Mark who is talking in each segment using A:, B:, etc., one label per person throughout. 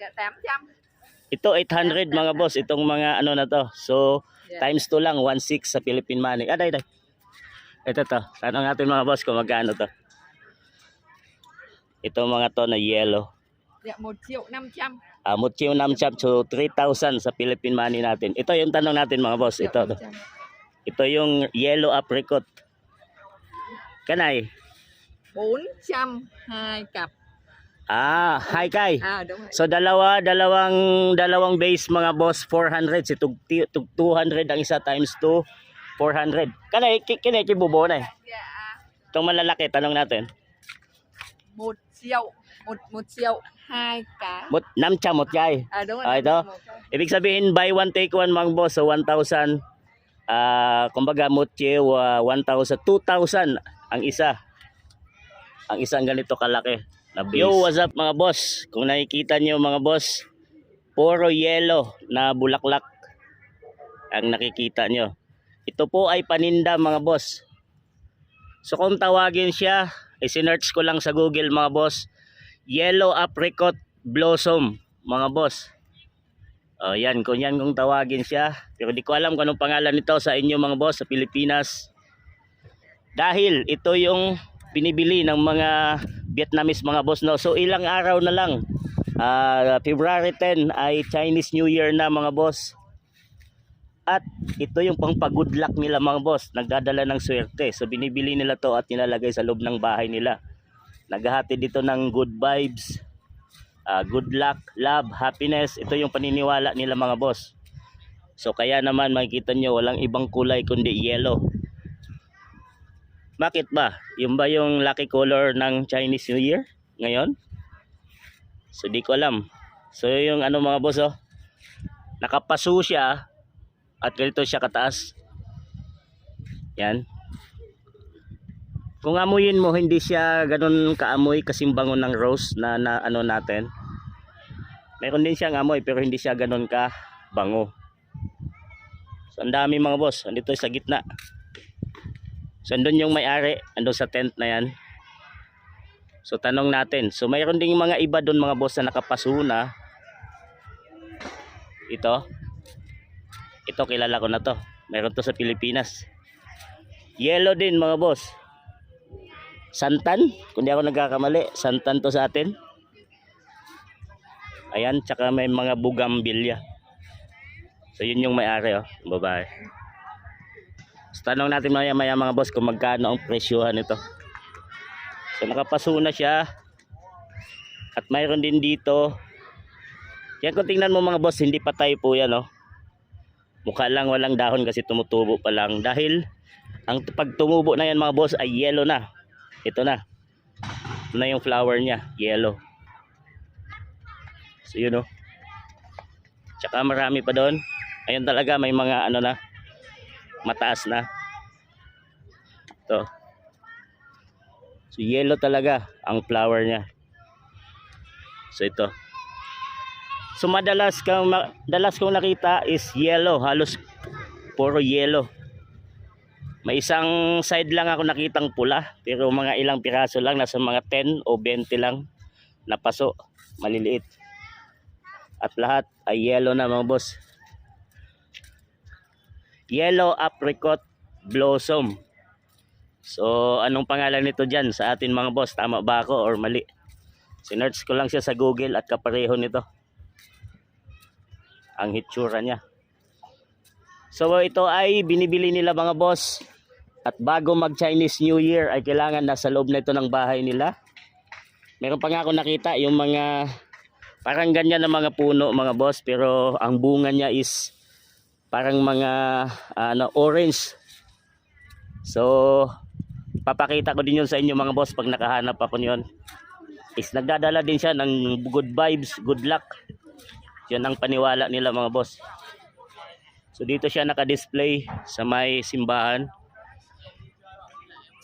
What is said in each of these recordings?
A: Dạ 800.
B: Ito 800 mga boss, itong mga ano na to. So times 2 lang, 1.6 sa Philippine money. Day. Ito to. Tanong natin mga boss kung magkano to. Ito mga to na yellow.
A: Dạ 1.500.000.
B: 1.500 so 3,000 sa Philippine money natin. Ito yung tanong natin mga boss.
A: Dạ,
B: Ito to.
A: 100.
B: Ito yung yellow apricot. Kanay?
A: 402 cặp.
B: Hi Kai.
A: Đúng rồi.
B: So dalawang base mga boss 400 si tug 200 ang isa times 2 400. Kanay kibubo na eh.
A: Dạ
B: Itong malalaki tanong natin.
A: 1 triệu. 1 triệu 2 cá.
B: Namcha motyay.
A: Đúng rồi.
B: Ito. Ibig sabihin buy one take one mga boss so 1,000 kumbaga motye 1,000 2,000 ang isa. Ang isang ganito kalaki na base. Yo, what's up mga boss? Kung nakikita niyo mga boss, puro yellow na bulaklak ang nakikita nyo. Ito po ay paninda mga boss. So kung tawagin siya, isinearch ko lang sa Google mga boss, yellow apricot blossom mga boss. Yan kung tawagin siya. Pero di ko alam kung anong pangalan nito sa inyo mga boss sa Pilipinas. Dahil ito yung binibili ng mga Vietnamese mga boss, no. So ilang araw na lang, February 10 ay Chinese New Year na mga boss. At ito yung pang-good luck nila mga boss, nagdadala ng swerte. So binibili nila to at nilalagay sa loob ng bahay nila. Naghahati dito ng good vibes, good luck, love, happiness. Ito yung paniniwala nila mga boss. So kaya naman makikita nyo walang ibang kulay kundi yellow. Bakit ba? Yung ba yung lucky color ng Chinese New Year ngayon? So di ko alam. So yung ano mga boss, nakapaso siya at ganito siya kataas. Yan. Kung amuyin mo, hindi siya ganun kaamoy kasing bango ng rose na ano natin. Meron din siyang amoy pero hindi siya ganun ka bango. So ang dami mga boss, andito sa gitna. So andun yung may-ari, andun sa tent na yan. So tanong natin. So mayroon ding mga iba doon mga boss na nakapaso na. Ito kilala ko na to. Meron to sa Pilipinas. Yellow din mga boss. Santan, kung di ako nagkakamali, santan to sa atin. Ayan, tsaka may mga bugambilya. So yun yung may-ari, babae. So tanong natin maya mga boss kung magkano ang presyohan nito. So nakapaso na siya. At mayroon din dito. Yan kung tingnan mo mga boss, hindi patay po yan, Mukha lang walang dahon kasi tumutubo pa lang. Dahil ang pag tumubo na yan mga boss ay yellow na. Ito na. Ito na yung flower niya, yellow. So yun Tsaka marami pa doon. Ayun talaga may mga ano na, mataas na. Ito. So yellow talaga ang flower niya. So ito. So dalas kong nakita is yellow, halos puro yellow. May isang side lang ako nakitang pula, pero mga ilang piraso lang, nasa mga 10 o 20 lang na paso, maliliit. At lahat ay yellow na mga boss. Yellow apricot blossom. So anong pangalan nito dyan sa atin mga boss? Tama ba ako or mali? Sinearch ko lang siya sa Google at kapareho nito ang hitsura niya. So ito ay binibili nila mga boss. At bago mag Chinese New Year ay kailangan nasa loob na ito ng bahay nila. Meron pa nga ako nakita yung mga parang ganyan na mga puno mga boss, pero ang bunga niya is parang mga orange. So papakita ko din yun sa inyo mga boss pag nakahanap ako niyon. Is nagdadala din siya ng good vibes, good luck. Yan ang paniwala nila mga boss. So dito siya naka-display sa may simbahan.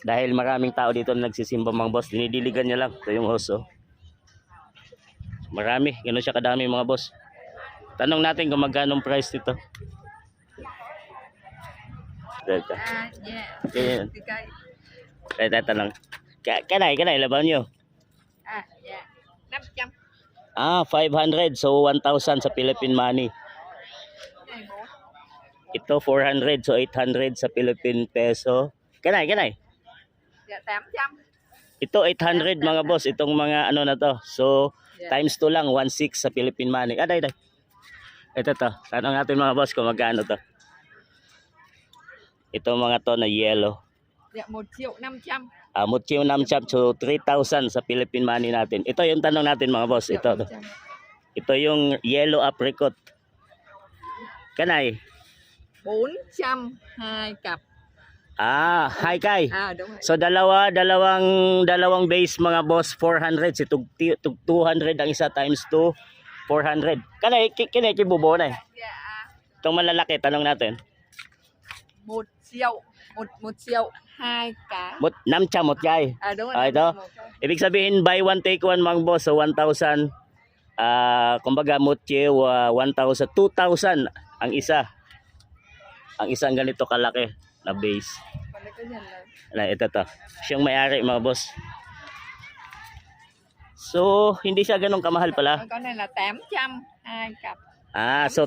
B: Dahil maraming tao dito na nagsisimba mga boss, dinidiligan niya lang. Ito yung host Marami, gano'n siya kadami mga boss. Tanong natin kung magkano price nito.
A: Yeah.
B: Tanong. Cái này laban nyo?
A: Dạ 500.
B: 500. So 1,000 sa Philippine money.
A: Này bố.
B: Ito 400. So 800 sa Philippine peso. Kanay.
A: Dạ 800.
B: Ito 800 mga boss. Itong mga ano na to. So
A: Dạ.
B: times 2 lang. 1,600 sa Philippine money. Day. Ito to. Tanong natin mga boss kung magkano to. Ito mga to na yellow.
A: Dạ 1.500.000.
B: Mutyo namchap. So 3,000 sa Philippine money natin. Ito yung tanong natin mga boss.
A: Dạ,
B: Ito.
A: 100.
B: Ito yung yellow apricot. Kanay.
A: 402 cặp.
B: Hi kay.
A: Đúng rồi.
B: So dalawang base mga boss 400 si tug 200 ang isa times 2 400. Kanay kibubo na.
A: Dạ
B: Itong malalaki tanong natin.
A: 1 triệu. 1 triệu 2 cái.
B: Namchamot kay.
A: Đúng rồi.
B: Ito. Ibig sabihin buy one take one mga boss so 1,000 kumbaga mutyo 1,000 2,000 ang isa. Ang isang ganito kalaki na base.
A: Còn đây có nhận là
B: Ito to. Siyang may-ari mga boss. So, hindi siya ganun kamahal pala.
A: con này là 800 2 cặp.
B: So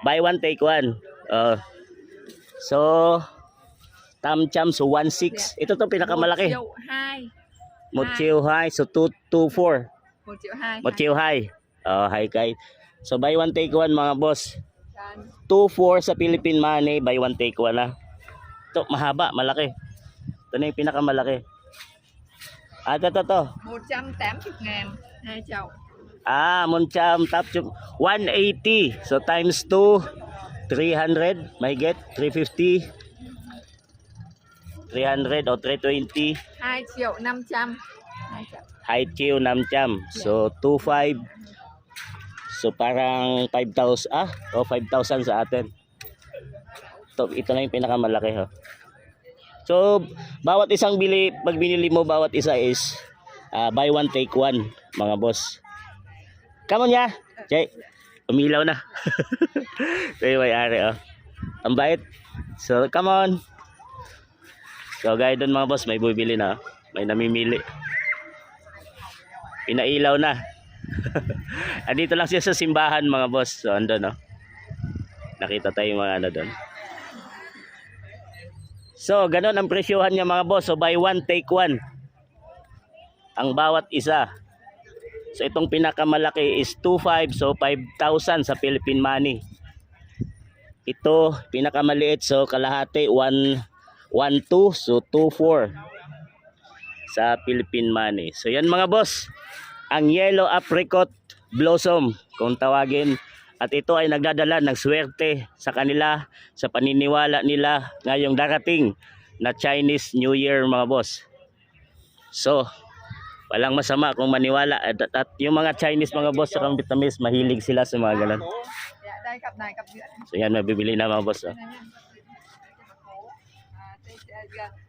B: buy one take one. So tamcham so 1,600. Ito to
A: 1
B: pinakamalaki.
A: triệu 2.
B: Mutyo high so 224.
A: 1 triệu 2.
B: Mutyo high. High kay. So buy one take one mga boss.
A: Còn
B: 2,400 sa Philippine money, buy one take one na. Ito mahaba, malaki. Ito na yung pinakamalaki. Ito.
A: 180.000 2 chậu.
B: Muncham top chum 180. So times 2 300, may get 350. 300 o 320.
A: 2 triệu 500. 2 chậu.
B: High Q namcham. So 25. So parang 5,000 5,000 sa atin. Ito na yung pinakamalaki ho. So bawat isang pag binili mo bawat isa is buy one take one mga boss. Come on ya. Jay, umilaw na. Ito yung may-ari Ang bait. So come on. So gaya doon mga boss, may bumili na. May namimili. Pinailaw na. Andito lang siya sa simbahan mga boss. So andun nakita tayo yung mga ano doon. So ganun ang presyohan niya mga boss. So buy one take one ang bawat isa. So itong pinakamalaki is 2,500. So 5,000 sa Philippine money. Ito pinakamaliit so kalahati 1,200. So 2,400 sa Philippine money. So yan mga boss, ang yellow apricot blossom kung tawagin. At ito ay nagdadala ng swerte sa kanila sa paniniwala nila ngayong darating na Chinese New Year mga boss. So walang masama kung maniwala at yung mga Chinese mga boss sa Vietnamese mahilig sila sa mga ganun.
A: Dạ đây cặp này cặp giữa này.
B: So yan mabibili na mga boss.
A: Đây này nha. Đây, gần.